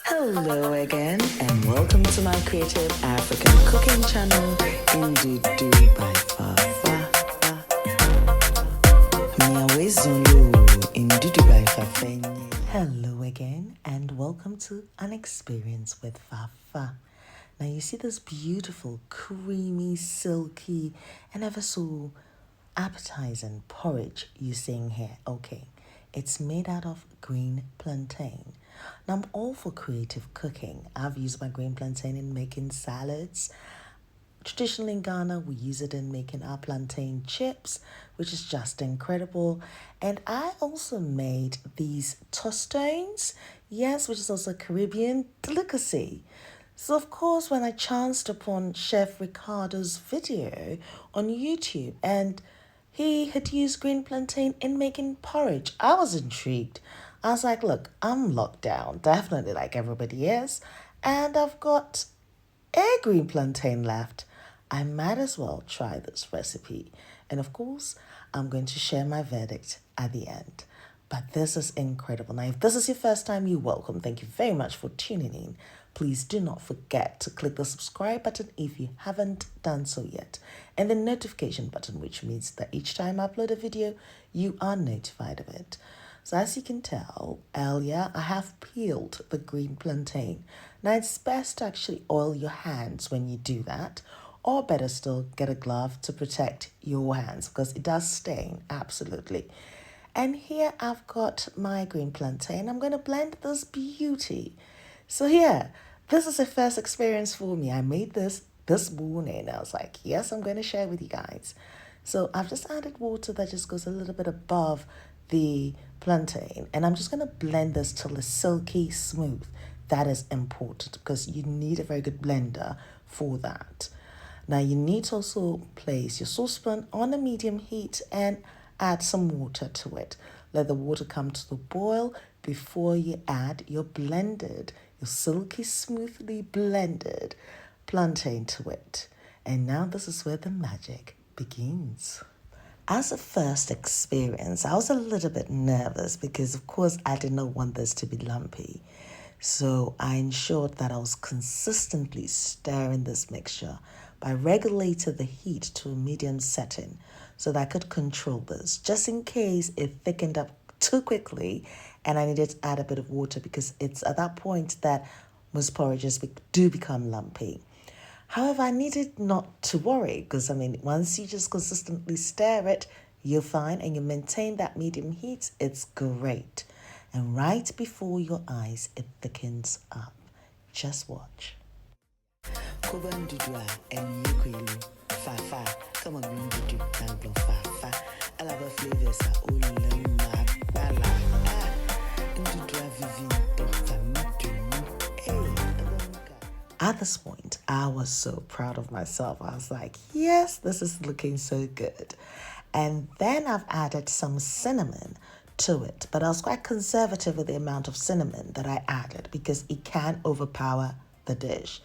Hello again, and welcome to my creative African cooking channel, Ndudu by Fafa. Hello again, and welcome to An Experience with Fafa. Now you see this beautiful, creamy, silky, and ever so appetizing porridge you're seeing here. Okay, it's made out of green plantain. Now I'm all for creative cooking. I've used my green plantain in making salads. Traditionally in Ghana, we use it in making our plantain chips, which is just incredible. And I also made these tostones, yes, which is also a Caribbean delicacy. So of course, when I chanced upon Chef Ricardo's video on YouTube and he had used green plantain in making porridge, I was intrigued. I was like, look, I'm locked down, definitely like everybody is, and I've got a green plantain left. I might as well try this recipe. And of course, I'm going to share my verdict at the end. But this is incredible. Now, if this is your first time, you're welcome. Thank you very much for tuning in. Please do not forget to click the subscribe button if you haven't done so yet, and the notification button, which means that each time I upload a video, you are notified of it. So as you can tell, earlier I have peeled the green plantain. Now it's best to actually oil your hands when you do that, or better still, get a glove to protect your hands because it does stain, absolutely. And here I've got my green plantain. I'm going to blend this beauty. So here, this is a first experience for me. I made this morning. I was like, yes, I'm going to share with you guys. So I've just added water that just goes a little bit above the plantain. And I'm just going to blend this till it's silky smooth. That is important because you need a very good blender for that. Now you need to also place your saucepan on a medium heat and add some water to it. Let the water come to the boil before you add your silky smoothly blended plantain to it. And now this is where the magic begins. As a first experience, I was a little bit nervous because of course I did not want this to be lumpy. So I ensured that I was consistently stirring this mixture by regulating the heat to a medium setting so that I could control this, just in case it thickened up too quickly and I needed to add a bit of water because it's at that point that most porridges do become lumpy. However, I needed not to worry because, once you just consistently stir it, you're fine and you maintain that medium heat, it's great. And right before your eyes, it thickens up. Just watch. Ndudu and Yukwelu, Fafa, come on, Ndudu and Fafa. I love her flavors, At this point, I was so proud of myself. I was like, yes, this is looking so good. And then I've added some cinnamon to it, but I was quite conservative with the amount of cinnamon that I added because it can overpower the dish.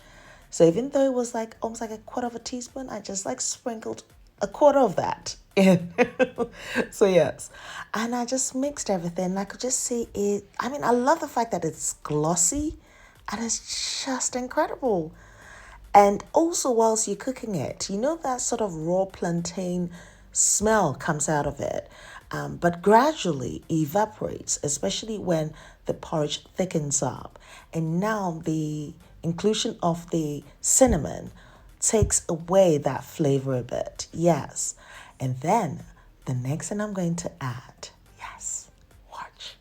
So even though it was like almost like a quarter of a teaspoon, I just sprinkled a quarter of that in. So yes, and I just mixed everything. And I could just see it. I love the fact that it's glossy and it's just incredible. And also whilst you're cooking it, that sort of raw plantain smell comes out of it. But gradually evaporates, especially when the porridge thickens up. And now the inclusion of the cinnamon takes away that flavor a bit. Yes. And then the next thing I'm going to add, yes, watch,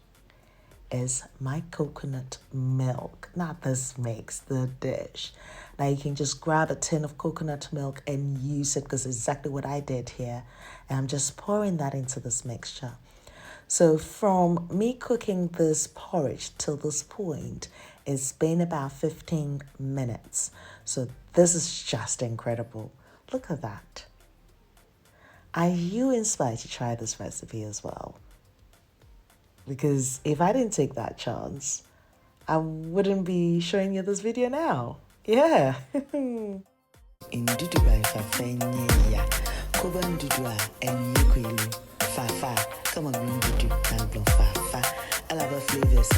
is my coconut milk. Now this makes the dish. Now you can just grab a tin of coconut milk and use it because it's exactly what I did here. And I'm just pouring that into this mixture. So from me cooking this porridge till this point, it's been about 15 minutes. So this is just incredible. Look at that. Are you inspired to try this recipe as well? Because if I didn't take that chance, I wouldn't be showing you this video now. Yeah. Ndudu by Fafa ya. Koba Ndudu and Yukwelu. Fafa, come on, Ndudu and Fafa. I love her flavors.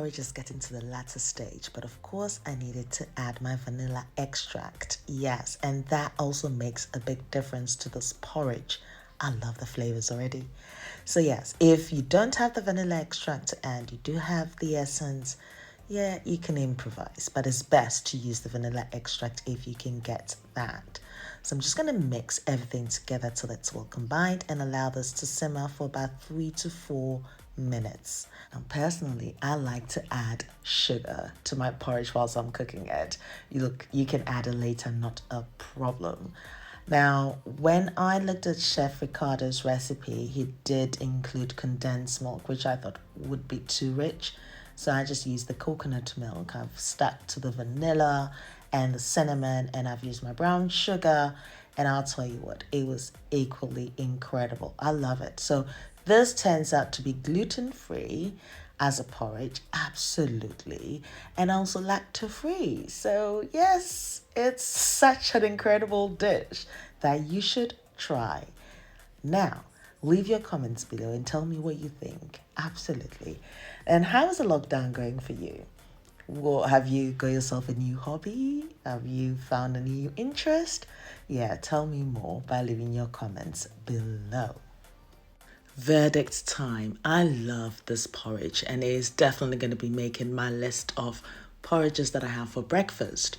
porridge is getting to the latter stage, but of course I needed to add my vanilla extract. Yes, and that also makes a big difference to this porridge. I love the flavors already. So yes, if you don't have the vanilla extract and you do have the essence, yeah, you can improvise, but it's best to use the vanilla extract if you can get that. So I'm just going to mix everything together till it's well combined and allow this to simmer for about 3 to 4 minutes. Now, personally, I like to add sugar to my porridge whilst I'm cooking it. You can add it later, not a problem. Now, when I looked at Chef Ricardo's recipe, he did include condensed milk, which I thought would be too rich. So I just used the coconut milk. I've stuck to the vanilla and the cinnamon, and I've used my brown sugar. And I'll tell you what, it was equally incredible. I love it. So this turns out to be gluten-free as a porridge, absolutely, and also lactose-free. So yes, it's such an incredible dish that you should try. Now, leave your comments below and tell me what you think. Absolutely. And how is the lockdown going for you? Well, have you got yourself a new hobby? Have you found a new interest? Yeah, tell me more by leaving your comments below. Verdict time. I love this porridge and it is definitely going to be making my list of porridges that I have for breakfast.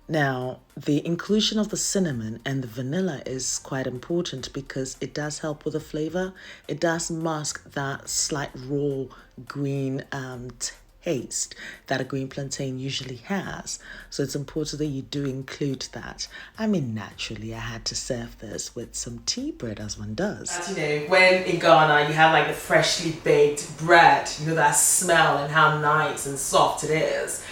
Now, the inclusion of the cinnamon and the vanilla is quite important because it does help with the flavor. It does mask that slight raw green taste that a green plantain usually has. So it's important that you do include that. I mean, naturally, I had to serve this with some tea bread as one does. You know, when in Ghana you have like the freshly baked bread, you know, that smell and how nice and soft it is.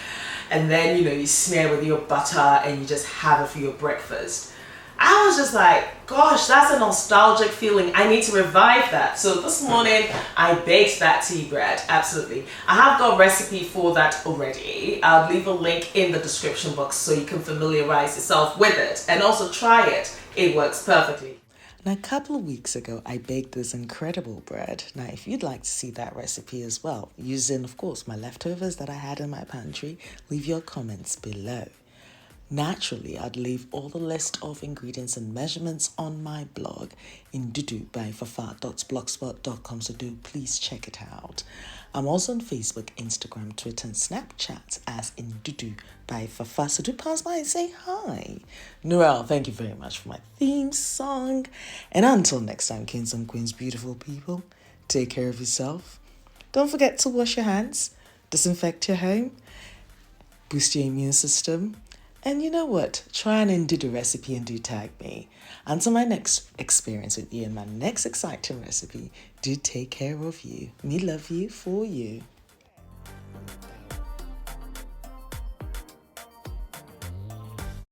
And then, you know, you smear with your butter and you just have it for your breakfast. I was just like, gosh, that's a nostalgic feeling. I need to revive that. So this morning I baked that tea bread. Absolutely. I have got a recipe for that already. I'll leave a link in the description box so you can familiarize yourself with it and also try it. It works perfectly. Now, a couple of weeks ago, I baked this incredible bread. Now, if you'd like to see that recipe as well, using, of course, my leftovers that I had in my pantry, leave your comments below. Naturally, I'd leave all the list of ingredients and measurements on my blog, Ndudu by Fafa.blogspot.com, so do please check it out. I'm also on Facebook, Instagram, Twitter, and Snapchat as Ndudu by Fafa, so do pass by and say hi. Noel, thank you very much for my theme song. And until next time, kings and queens, beautiful people, take care of yourself. Don't forget to wash your hands, disinfect your home, boost your immune system. And you know what? Try and do the recipe and do tag me. Until my next experience with you and my next exciting recipe, do take care of you. Me love you for you.